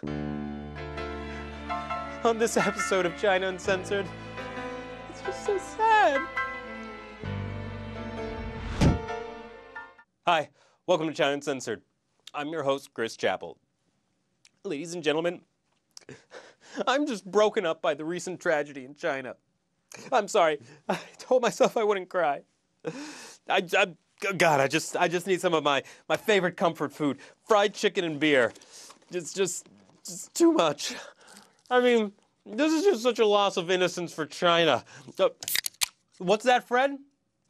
On this episode of China Uncensored, it's just so sad. Hi, welcome to China Uncensored. I'm your host, Chris Chappell. Ladies and gentlemen, I'm just broken up by the recent tragedy in China. I'm sorry, I told myself I wouldn't cry. God, I just need some of my favorite comfort food, fried chicken and beer. It's just too much. I mean, this is just such a loss of innocence for China. What's that, Fred?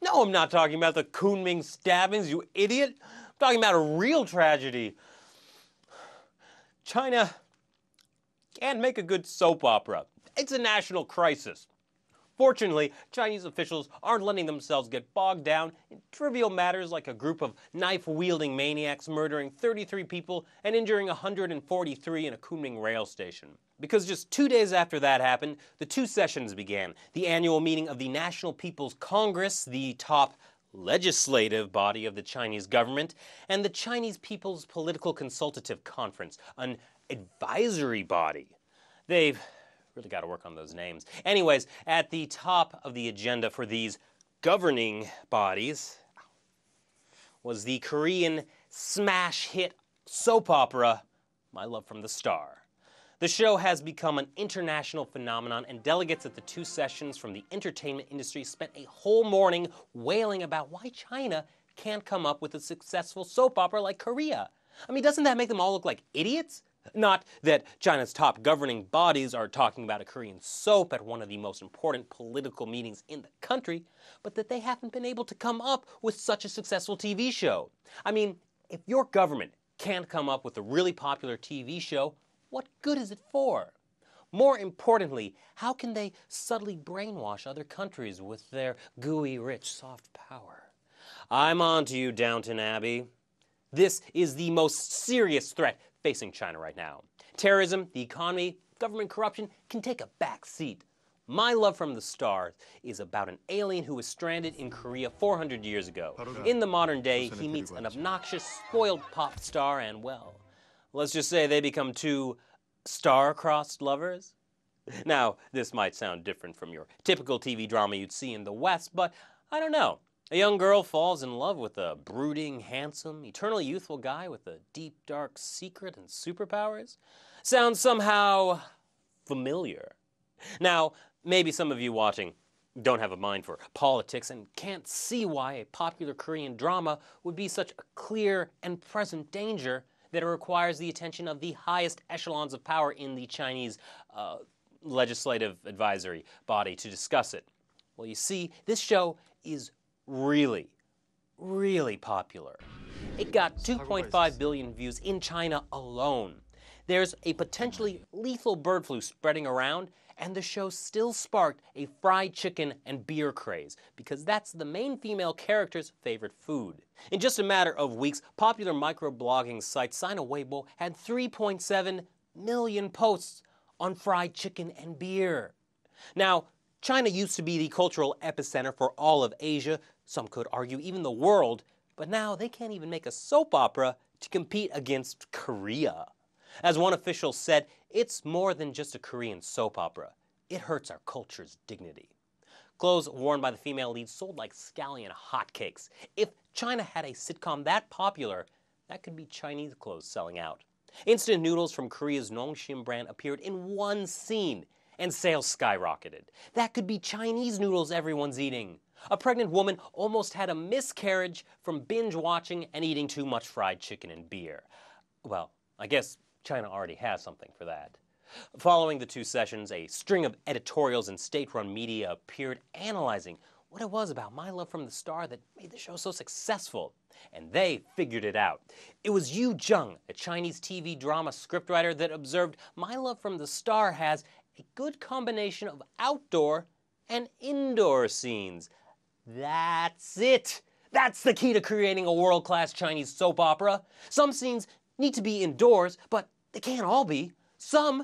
No, I'm not talking about the Kunming stabbings, you idiot. I'm talking about a real tragedy. China can't make a good soap opera. It's a national crisis. Fortunately, Chinese officials aren't letting themselves get bogged down in trivial matters like a group of knife-wielding maniacs murdering 33 people and injuring 143 in a Kunming rail station. Because just 2 days after that happened, the two sessions began. The annual meeting of the National People's Congress, the top legislative body of the Chinese government, and the Chinese People's Political Consultative Conference, an advisory body. They've really got to work on those names. Anyways, at the top of the agenda for these governing bodies was the Korean smash hit soap opera, My Love from the Star. The show has become an international phenomenon, and delegates at the two sessions from the entertainment industry spent a whole morning wailing about why China can't come up with a successful soap opera like Korea. I mean, doesn't that make them all look like idiots? Not that China's top governing bodies are talking about a Korean soap at one of the most important political meetings in the country, but that they haven't been able to come up with such a successful TV show. I mean, if your government can't come up with a really popular TV show, what good is it for? More importantly, how can they subtly brainwash other countries with their gooey, rich, soft power? I'm on to you, Downton Abbey. This is the most serious threat facing China right now. Terrorism, the economy, government corruption can take a back seat. My Love from the Star is about an alien who was stranded in Korea 400 years ago. In the modern day, he meets an obnoxious, spoiled pop star and, well, let's just say they become two star-crossed lovers. Now, this might sound different from your typical TV drama you'd see in the West, but I don't know. A young girl falls in love with a brooding, handsome, eternally youthful guy with a deep, dark secret and superpowers. Sounds somehow familiar. Now, maybe some of you watching don't have a mind for politics and can't see why a popular Korean drama would be such a clear and present danger that it requires the attention of the highest echelons of power in the Chinese legislative advisory body to discuss it. Well, you see, this show is really, really popular. It got 2.5 billion views in China alone. There's a potentially lethal bird flu spreading around, and the show still sparked a fried chicken and beer craze, because that's the main female character's favorite food. In just a matter of weeks, popular microblogging site Sina Weibo had 3.7 million posts on fried chicken and beer. Now, China used to be the cultural epicenter for all of Asia, some could argue even the world, but now they can't even make a soap opera to compete against Korea. As one official said, it's more than just a Korean soap opera. It hurts our culture's dignity. Clothes worn by the female lead sold like scallion hotcakes. If China had a sitcom that popular, that could be Chinese clothes selling out. Instant noodles from Korea's Nongshim brand appeared in one scene, and sales skyrocketed. That could be Chinese noodles everyone's eating. A pregnant woman almost had a miscarriage from binge watching and eating too much fried chicken and beer. Well, I guess China already has something for that. Following the two sessions, a string of editorials in state-run media appeared analyzing what it was about My Love from the Star that made the show so successful. And they figured it out. It was Yu Zheng, a Chinese TV drama scriptwriter, that observed My Love from the Star has a good combination of outdoor and indoor scenes. That's it! That's the key to creating a world-class Chinese soap opera. Some scenes need to be indoors, but they can't all be. Some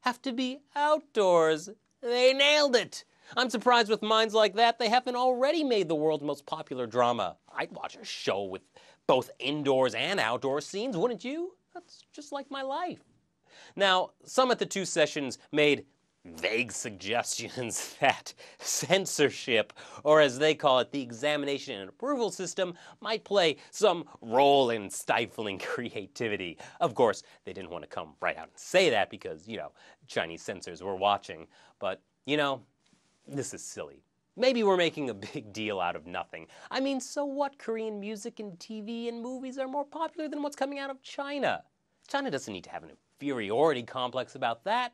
have to be outdoors. They nailed it! I'm surprised with minds like that they haven't already made the world's most popular drama. I'd watch a show with both indoors and outdoor scenes, wouldn't you? That's just like my life. Now, some at the two sessions made vague suggestions that censorship, or as they call it, the examination and approval system, might play some role in stifling creativity. Of course, they didn't want to come right out and say that because, Chinese censors were watching. But, this is silly. Maybe we're making a big deal out of nothing. I mean, so what? Korean music and TV and movies are more popular than what's coming out of China. China doesn't need to have an inferiority complex about that.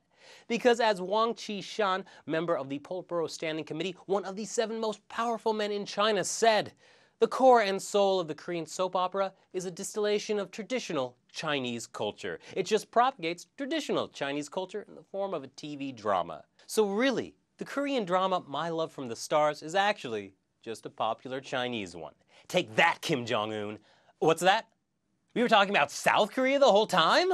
Because as Wang Qishan, member of the Politburo Standing Committee, one of the 7 most powerful men in China, said, the core and soul of the Korean soap opera is a distillation of traditional Chinese culture. It just propagates traditional Chinese culture in the form of a TV drama. So really, the Korean drama My Love from the Stars is actually just a popular Chinese one. Take that, Kim Jong-un. What's that? We were talking about South Korea the whole time?